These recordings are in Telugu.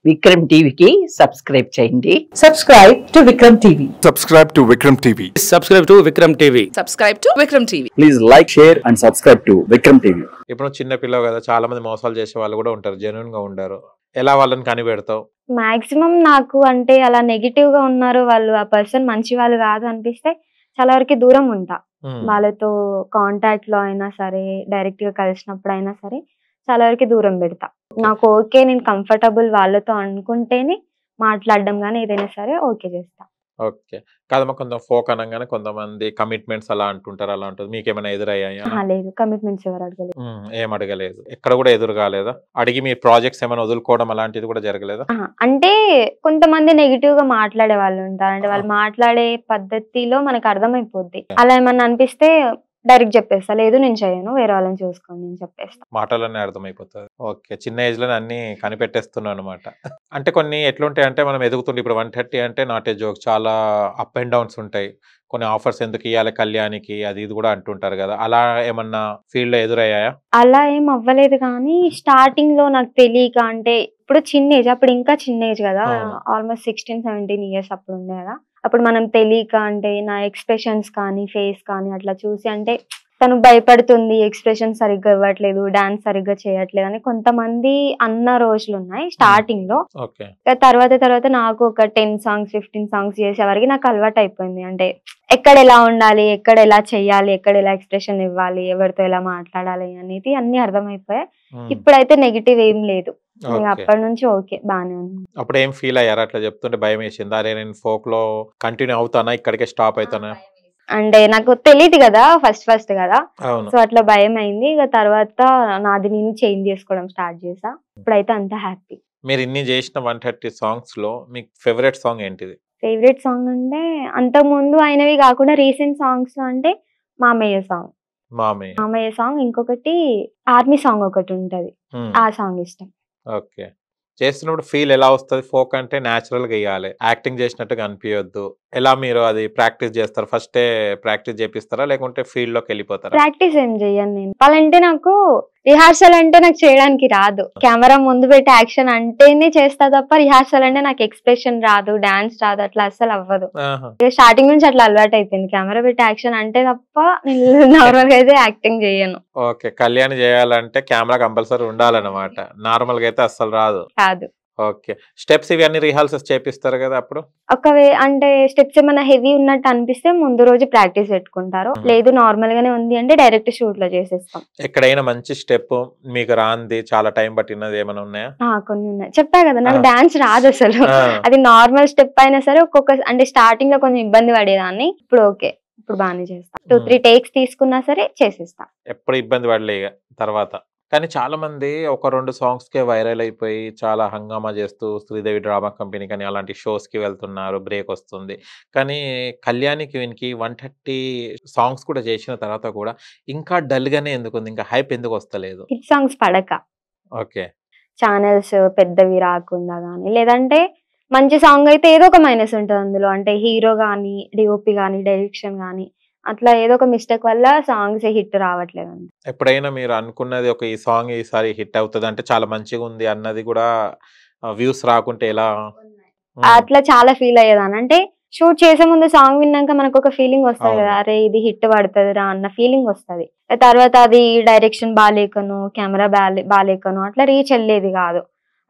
విక్రమ్ టీవీకి సబ్స్క్రైబ్ చేయండి. Subscribe to Vikram TV. Subscribe to Vikram TV. Subscribe to Vikram TV. Subscribe to Vikram TV. Please like, share and subscribe to Vikram TV. ఇప్పుడు చిన్న పిల్లలు కదా, చాలా మంది మోసాలు చేసే వాళ్ళు కూడా ఉంటారు, జెన్యున్ గా ఉండరు. ఎలా వాళ్ళని కనిపెడతావు? మాక్సిమం నాకు అంటే అలా నెగిటివ్ గా ఉన్నారు వాళ్ళు, ఆ పర్సన్ మంచి వాళ్ళు కాదు అనిపిస్తే చాలా వరకు దూరం ఉంటా. వాళ్ళతో కాంటాక్ట్ లో అయినా సరే, డైరెక్ట్ గా కలిసినప్పుడు అయినా సరే చాలా వరకు దూరం పెడతా. నాకు ఓకే, నేను కంఫర్టబుల్ వాళ్ళతో అనుకుంటేనే మాట్లాడడం కానీ ఏదైనా సరే ఓకే చేస్తా. ఓకే కాదమ్మా, కొంత ఫోక్ అనగానే కొంతమంది కమిట్మెంట్స్ అలా అంటుంటారు, అలా ఉంటుంది. మీకేమైనా ఎదురయ్యాయా? లేదు, కమిట్మెంట్స్ ఎవరు అడగలేదు. ఏం అడగలేదు, ఎక్కడ కూడా ఎదురు కాలేదా? అడిగి మీ ప్రాజెక్ట్స్ ఏమైనా వదులుకోవడం అలాంటిది కూడా జరగలేదా? అంటే కొంతమంది నెగిటివ్ గా మాట్లాడే వాళ్ళు ఉంటారు, అంటే వాళ్ళు మాట్లాడే పద్ధతిలో మనకు అర్థమైపోద్ది. అలా ఏమన్నా అనిపిస్తే డైరెక్ట్ చెప్పేస్తా, లేదు నేను చేయను, వేరే వాళ్ళని చూసుకోండి నేను చెప్పేస్తా. మాటలన్నీ అర్థమైపోతుంది. ఓకే, చిన్న ఏజ్ లోనే అన్ని కనిపెట్టేస్తున్నాను అనమాట. అంటే కొన్ని ఎట్లుంటాయి అంటే, మనం ఎదుగుతుంటే ఇప్పుడు 130 అంటే నాట్ ఏ జోక్, చాలా అప్ అండ్ డౌన్స్ ఉంటాయి. కొన్ని ఆఫర్స్ ఎందుకు ఇవ్వాలి కళ్యాణికి, అది ఇది కూడా అంటుంటారు కదా, అలా ఏమన్నా ఫీల్డ్ లో ఎదురయ్యాయా? అలా ఏం అవ్వలేదు, కానీ స్టార్టింగ్ లో నాకు తెలియక, అంటే ఇప్పుడు చిన్న ఏజ్, అప్పుడు ఇంకా చిన్న ఏజ్ కదా, ఆల్మోస్ట్ 16-17 ఇయర్స్ అప్పుడు ఉండే కదా. అప్పుడు మనం తెలియక, అంటే నా ఎక్స్ప్రెషన్స్ కానీ ఫేస్ కానీ అట్లా చూసి, అంటే తను భయపడుతుంది, ఎక్స్ప్రెషన్ సరిగ్గా ఇవ్వట్లేదు, డాన్స్ సరిగ్గా చేయట్లేదు అని కొంతమంది అన్న రోజులు ఉన్నాయి స్టార్టింగ్ లో. తర్వాత నాకు ఒక 10 songs 15 songs చేసే వరకు నాకు అలవాటు అయిపోయింది. అంటే ఎక్కడ ఎలా ఉండాలి, ఎక్కడ ఎలా చెయ్యాలి, ఎక్కడ ఎలా ఎక్స్ప్రెషన్ ఇవ్వాలి, ఎవరితో ఎలా మాట్లాడాలి అనేది అన్ని అర్థమైపోయాయి. ఇప్పుడైతే నెగిటివ్ ఏం లేదు, అప్పటి నుంచి ఓకే బానే ఉంది. అప్పుడు ఏం ఫీల్ అయ్యారు అట్లా చెప్తుంటే? భయం వేసింది, అరే నేను ఫోక్ లో కంటిన్యూ అవుతానా, ఇక్కడికే స్టాప్ అవుతానా? అంటే నాకు తెలియదు కదా, ఫస్ట్ కదా, సో అట్లా భయం అయింది. ఇక తర్వాత నాది నేను చేంజ్ చేసుకోవడం స్టార్ట్ చేసా. ఇప్పుడైతే అంత హ్యాపీ. మీరు ఇన్ని చేసిన 130 songs లో మీకు ఫేవరెట్ సాంగ్ ఏంటిది? ఫేవరెట్ సాంగ్ అంటే అంతకు ముందు అయినవి కాకుండా రీసెంట్ సాంగ్స్ అంటే మామయ్య సాంగ్, ఇంకొకటి ఆర్మీ సాంగ్ ఒకటి ఉంటది, ఆ సాంగ్ ఇష్టం. ఓకే, చేస్తున్నప్పుడు ఫీల్ ఎలా వస్తుంది? ఫోక్ అంటే న్యాచురల్ గా ఇవ్వాలి, యాక్టింగ్ చేసినట్టుగా అనిపించొద్దు. ఎలా మీరు అది ప్రాక్టీస్ చేస్తారు? ఫస్టే ప్రాక్టీస్ చేపిస్తారా, లేకుంటే ఫీల్డ్ లోకి వెళ్ళిపోతారా? ప్రాక్టీస్ ఏం చెయ్యను నేను. వాళ్ళంటే నాకు రిహార్సల్ అంటే నాకు చేయడానికి రాదు, కెమెరా ముందు పెట్టి యాక్షన్ అంటేనే చేస్తా తప్ప రిహార్సల్ అంటే నాకు ఎక్స్ప్రెషన్ రాదు, డాన్స్ రాదు, అట్లా అస్సలు అవ్వదు. స్టార్టింగ్ నుంచి అట్లా అలవాటు అయిపోయింది, కెమెరా పెట్టి యాక్షన్ అంటే తప్ప నేను నార్మల్ గా అయితే యాక్టింగ్ చేయను. ఓకే, కళ్యాణ్ చేయాలంటే కెమెరా కంపల్సరీ ఉండాలన్నమాట, నార్మల్ గా అయితే అస్సలు రాదు. ఓకే, స్టెప్స్ ఇవన్నీ రిహార్సల్స్ చేపిస్తారు కదా అప్పుడు? అంటే స్టెప్స్ ఏమైనా హెవీ ఉన్నట్టు అనిపిస్తే ముందు రోజు ప్రాక్టీస్ పెట్టుకుంటారు, లేదు నార్మల్ గానే ఉంది అంటే డైరెక్ట్ షూట్ లో చేసేస్తాం. ఎక్కడైనా మంచి స్టెప్ మీకు రాంది, చాలా టైం పట్టినది ఏమైనా ఉన్నాయా? కొన్ని ఉన్నాయి, చెప్పా కదా నాకు డాన్స్ రాదు అసలు. అది నార్మల్ స్టెప్ అయినా సరే ఒక్కొక్క, అంటే స్టార్టింగ్ లో కొంచెం ఇబ్బంది పడేదాన్ని, ఇప్పుడు ఓకే, ఇప్పుడు బాగానే చేస్తా. 2-3 takes తీసుకున్నా సరే చేసేస్తా. ఎప్పుడు ఇబ్బంది పడలే తర్వాత? కానీ చాలా మంది 1-2 songs కే వైరల్ అయిపోయి చాలా హంగామా చేస్తూ శ్రీదేవి డ్రామా కంపెనీ కానీ అలాంటి షోస్ కి వెళ్తున్నారు, బ్రేక్ వస్తుంది. కానీ కళ్యాణికి వీనికి 130 songs కూడా చేసిన తర్వాత కూడా ఇంకా డల్ గానే ఎందుకుంది, ఇంకా హైప్ ఎందుకు వస్తలేదు? హిట్ సాంగ్స్ పడక. ఓకే, ఛానల్స్ పెద్దవి రాకుండా గానీ, లేదంటే మంచి సాంగ్ అయితే ఏదో ఒక మైనస్ ఉంటుంది అందులో, అంటే హీరో గానీ, డిఓపి గానీ, డైరెక్షన్ గానీ, అట్లా ఏదో ఒక మిస్టేక్ వల్ల సాంగ్స్ హిట్ రావట్లేదు. ఎప్పుడైనా మీరు అనుకున్నది ఒక ఈ సాంగ్ ఈసారి హిట్ అవుతుంది అంటే చాలా మంచిగా ఉంది అన్నది కూడా వ్యూస్ రాకుంటే ఎలా? అట్లా చాలా ఫీల్ అయ్యేదాన్ని. అంటే షూట్ చేసే ముందు సాంగ్ విన్నాక మనకు ఒక ఫీలింగ్ వస్తుంది కదా, అరే ఇది హిట్ పడుతుంది రా అన్న ఫీలింగ్ వస్తుంది. తర్వాత అది డైరెక్షన్ బాగాలేకను, కెమెరా బాగాలేకను అట్లా రీచ్ వెళ్ళేది కాదు,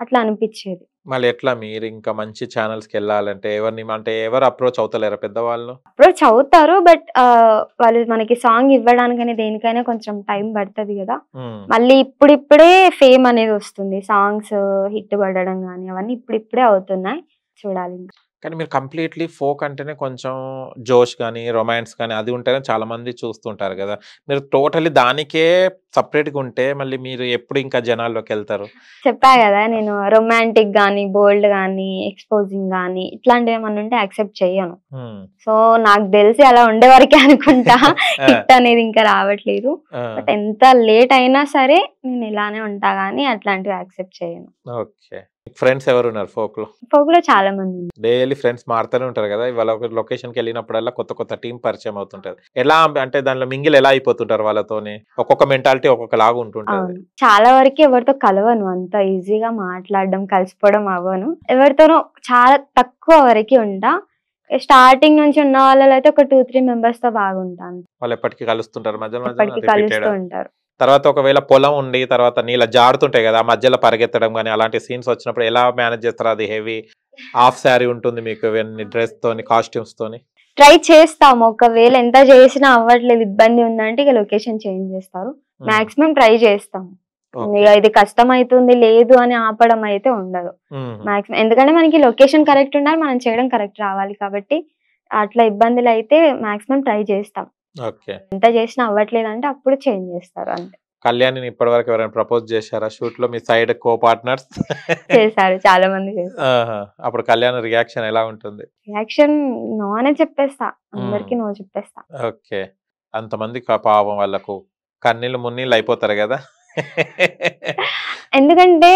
అట్లా అనిపించేది. మళ్ళీ ఎట్లా మీరు ఇంకా మంచి ఛానల్స్ కి వెళ్ళాలంటే ఎవరిని, అంటే ఎవరు అప్రోచ్ అవుతలేరా? పెద్దవాళ్ళు అప్రోచ్ అవుతారు, బట్ వాళ్ళు మనకి సాంగ్ ఇవ్వడానికైనా దేనికైనా కొంచెం టైం పడుతుంది కదా. మళ్ళీ ఇప్పుడిప్పుడే ఫేమ్ అనేది వస్తుంది, సాంగ్స్ హిట్ పడడం కానీ అవన్నీ ఇప్పుడిప్పుడే అవుతున్నాయి, చూడాలి. కానీ మీరు కంప్లీట్లీ ఫోక్ అంటేనే కొంచెం జోష్ కానీ రొమాన్స్ కానీ అది ఉంటేనే చాలా మంది చూస్తుంటారు కదా, మీరు టోటలీ దానికే సపరేట్గా ఉంటే మళ్ళీ మీరు ఎప్పుడు ఇంకా జనాల్లోకి వెళ్తారు? చెప్పా కదా, నేను రొమాంటిక్ గానీ, బోల్డ్ గానీ, ఎక్స్పోజింగ్ గానీ ఇట్లాంటివి ఏమన్నా ఉంటే యాక్సెప్ట్ చెయ్యను. సో నాకు తెలిసి అలా ఉండే వరకే అనుకుంటా, హిట్ అనేది ఇంకా రావట్లేదు. బట్ ఎంత లేట్ అయినా సరే నేను ఇలానే ఉంటా గానీ అట్లాంటివి యాక్సెప్ట్ చేయను. ఓకే. ఫ్రెండ్స్ ఎవరు ఉన్నారు ఫోక్ లో? ఫోక్ లో చాలా మంది ఉన్నారు. డైలీ ఫ్రెండ్స్ మారుతూనే ఉంటారు కదా, ఇవాళ ఒక లొకేషన్ కి వెళ్ళినప్పుడల్లా కొత్త కొత్త టీం పరిచయం అవుతుంటది. ఎలా అంటే దానిలో మింగిల్ ఎలా అయిపోతుంటారు వాళ్ళతోని? ఒక్కొక్క మెంటాలిటీ ఒక్కొక్క లాగా ఉంటుంటది. అవును, చాలా వరకు ఎవరితో కలవను, అంత ఈజీగా మాట్లాడడం కలిసిపోవడం అవ్వను. ఎవరితోనో చాలా తక్కువ వరకు ఉంటా. స్టార్టింగ్ నుంచి ఉన్న వాళ్ళలో అయితే ఒక 2-3 మెంబర్స్ తో బాగుంటాను. వాళ్ళు ఎప్పటికీ కలుస్తుంటారు మధ్యలో ఎప్పటికీ కలుస్తూ ఉంటారు. తర్వాత ఒకవేళ పొలం ఉండి తర్వాత నీళ్ళ జారుతుంటాయి కదా, ఆ మధ్యలో పరిగెత్తడం కానీ అలాంటి సీన్స్ వచ్చినప్పుడు ఎలా మేనేజ్ చేస్తారు? అది హెవీ హాఫ్ శారీ ఉంటుంది మీకు, డ్రెస్ తోని కాస్ట్యూమ్స్ తోని. ట్రై చేస్తాము, ఒకవేళ ఎంత చేసినా అవ్వట్లేదు ఇబ్బంది ఉందంటే ఇక లొకేషన్ చేంజ్ చేస్తారు. మాక్సిమం ట్రై చేస్తాము. ఇక ఇది కష్టం అవుతుంది లేదు అని ఆపడం అయితే ఉండదు మాక్సిమం, ఎందుకంటే మనకి లొకేషన్ కరెక్ట్ ఉండాలి, మనం చేయడం కరెక్ట్ రావాలి కాబట్టి అట్లా ఇబ్బందులు అయితే మాక్సిమం ట్రై చేస్తాం. ఎంత చేసినా అవ్వట్లేదు అంటే అప్పుడు చేంజ్ చేస్తారు అంతే. కళ్యాణిని ఇప్పటి వరకు ఎవరైనా ప్రపోజ్ చేశారా షూట్ లో మీ సైడ్ కో పార్ట్నర్స్? చేశారు, చాలా మంది చేశారు. అప్పుడు కళ్యాణ్ రియాక్షన్ ఎలా ఉంటుంది? రియాక్షన్ నో అనే చెప్పేస్తా, అందరికి నో చెప్పేస్తా. ఓకే, అంతమంది పాపం వాళ్ళకు కన్నీళ్ళు మున్నీళ్ళు అయిపోతారు కదా. ఎందుకంటే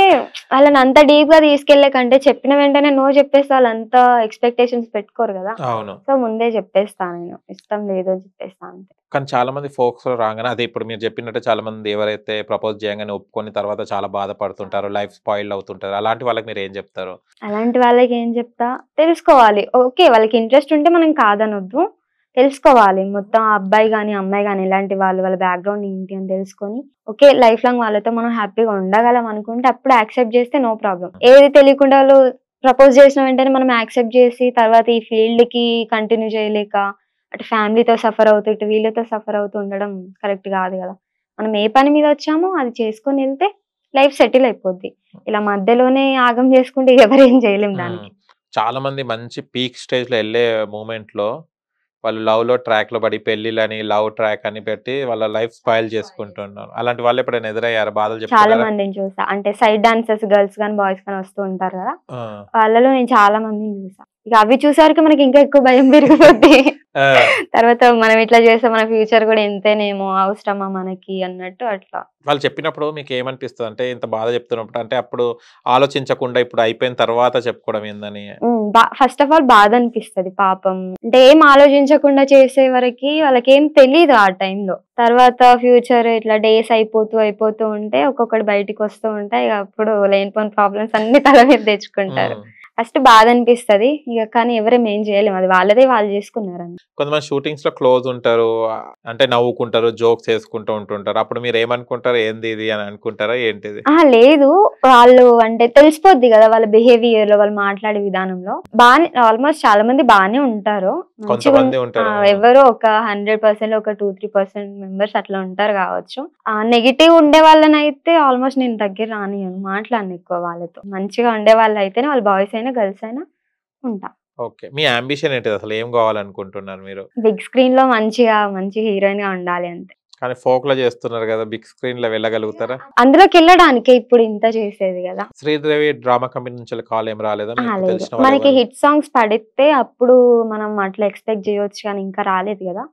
వాళ్ళని అంత డీప్ గా తీసుకెళ్లే కంటే చెప్పిన వెంటనే నో చెప్పేస్తే వాళ్ళు అంత ఎక్స్పెక్టేషన్స్ పెట్టుకోరు కదా. అవును, సో ముందే చెప్పేస్తాను, నేను ఇష్టం లేదో చెప్పేస్తాను అంతే. కానీ చాలా మంది ఫోక్స్ లో రాగానే అదే ఇప్పుడు మీరు చెప్పినట్టు చాలా మంది ఎవరైతే ప్రపోజ్ చేయగానే ఒప్పుకొని తర్వాత చాలా బాధపడుతుంటారు, లైఫ్ స్పాయిల్ అవుతుంటారు, అలాంటి వాళ్ళకి మీరు ఏం చెప్తారు? అలాంటి వాళ్ళకి ఏం చెప్తా, తెలుసుకోవాలి. ఓకే, వాళ్ళకి ఇంట్రెస్ట్ ఉంటే మనం కాదనొద్దు, తెలుసుకోవాలి మొత్తం ఆ అబ్బాయి గానీ అమ్మాయి గానీ ఎలాంటి వాళ్ళు, వాళ్ళ బ్యాక్గ్రౌండ్ ఏంటి అని తెలుసుకొని ఓకే లైఫ్ లాంగ్ వాళ్ళతో మనం హ్యాపీగా ఉండగలం అనుకుంటే అప్పుడు యాక్సెప్ట్ చేస్తే నో ప్రాబ్లం. ఏది తెలియకుండా వాళ్ళు ప్రపోజ్ చేసిన వెంటనే మనం యాక్సెప్ట్ చేసి తర్వాత ఈ ఫీల్డ్ కి కంటిన్యూ చేయలేక అటు ఫ్యామిలీతో సఫర్ అవుతూ ఇటు వీళ్ళతో సఫర్ అవుతూ ఉండడం కరెక్ట్ కాదు కదా. మనం ఏ పని మీద వచ్చామో అది చేసుకొని వెళ్తే లైఫ్ సెటిల్ అయిపోద్ది. ఇలా మధ్యలోనే ఆగం చేసుకుంటే ఎవరేం చేయలేం దానికి. చాలా మంది మంచి పీక్ స్టేజ్ లో వెళ్ళే మూమెంట్ లో వాళ్ళు లవ్ లో ట్రాక్ లో పడి పెళ్లిలని లవ్ ట్రాక్ అని పెట్టి వాళ్ళ లైఫ్ స్పాయిల్ చేసుకుంటున్నారు. అలాంటి వాళ్ళు ఎప్పుడైనా ఎదురయ్యారు? బాధలు చాలా మందిని చూసా, అంటే సైడ్ డాన్సర్స్ గర్ల్స్ కానీ బాయ్స్ కానీ వస్తూ ఉంటారు కదా, వాళ్ళలో నేను చాలా మందిని చూసా. ఇక అవి చూసారికి మనకి ఇంకా ఎక్కువ భయం పెరిగిపోద్ది. తర్వాత మనం ఇట్లా చేస్తే మన ఫ్యూచర్ కూడా ఎంతేనేమో, అవసరమా మనకి అన్నట్టు అట్లా. వాళ్ళు చెప్పినప్పుడు మీకు ఏమనిపిస్తుంది? అంటే ఇంత బాధ చెప్తున్నప్పుడు అంటే అప్పుడు ఆలోచించకుండా ఇప్పుడు అయిపోయిన తర్వాత చెప్పుకోవడం ఏందని? ఫస్ట్ ఆఫ్ ఆల్ బాధ అనిపిస్తుంది పాపం, అంటే ఏం ఆలోచించకుండా చేసే వరకు వాళ్ళకి ఏం తెలీదు ఆ టైంలో. తర్వాత ఫ్యూచర్ ఇట్లా డేస్ అయిపోతూ ఉంటే ఒక్కొక్కటి బయటికి వస్తూ ఉంటాయి, అప్పుడు లేనిపోయిన ప్రాబ్లమ్స్ అన్ని తల మీద తెచ్చుకుంటారు. ఫస్ట్ బాధ అనిపిస్తుంది ఇక, కానీ ఎవరేం ఏం చేయలేము, అది వాళ్ళదే వాళ్ళు చేసుకున్నారు. కొంతమంది షూటింగ్స్ లో క్లోజ్ ఉంటారు, అంటే నవ్వుకుంటారు, జోక్స్ వేసుకుంటూ ఉంటుంటారు, అప్పుడు మీరు ఏమనుకుంటారు? ఏంది ఇది అని అనుకుంటారా ఏంటిది? లేదు, వాళ్ళు అంటే తెలిసిపోద్ది కదా వాళ్ళ బిహేవియర్ లో, వాళ్ళు మాట్లాడే విధానంలో. బానే ఆల్మోస్ట్ చాలా మంది బానే ఉంటారు, ఎవరో ఒక 100% ఒక 2-3% మెంబర్స్ అట్లా ఉంటారు కావచ్చు. నెగిటివ్ ఉండే వాళ్ళని అయితే ఆల్మోస్ట్ నేను దగ్గర రానియను, మాట్లాడను ఎక్కువ వాళ్ళతో. మంచిగా ఉండే వాళ్ళు అయితేనే, వాళ్ళు బాయ్స్ అయినా గర్ల్స్ అయినా ఉంటా. ఓకే, మీ అంబిషన్ ఏంటిది అసలు? ఏం కావాలనుకుంటున్నారు మీరు? బిగ్ స్క్రీన్ లో మంచి హీరోయిన్ గా ఉండాలి అంతే. కానీ ఫోక్ లో చేస్తున్నారు కదా, బిగ్ స్క్రీన్ లో వెళ్ళగలుగుతారా? అందులోకి వెళ్ళడానికే ఇప్పుడు ఇంత చేసేది కదా. శ్రీదేవి డ్రామా కంపెనీ నుంచి కాల్ ఏం రాలేదా? మనకి హిట్ సాంగ్స్ పడితే అప్పుడు మనం అట్లా ఎక్స్పెక్ట్ చేయొచ్చు, కానీ ఇంకా రాలేదు కదా.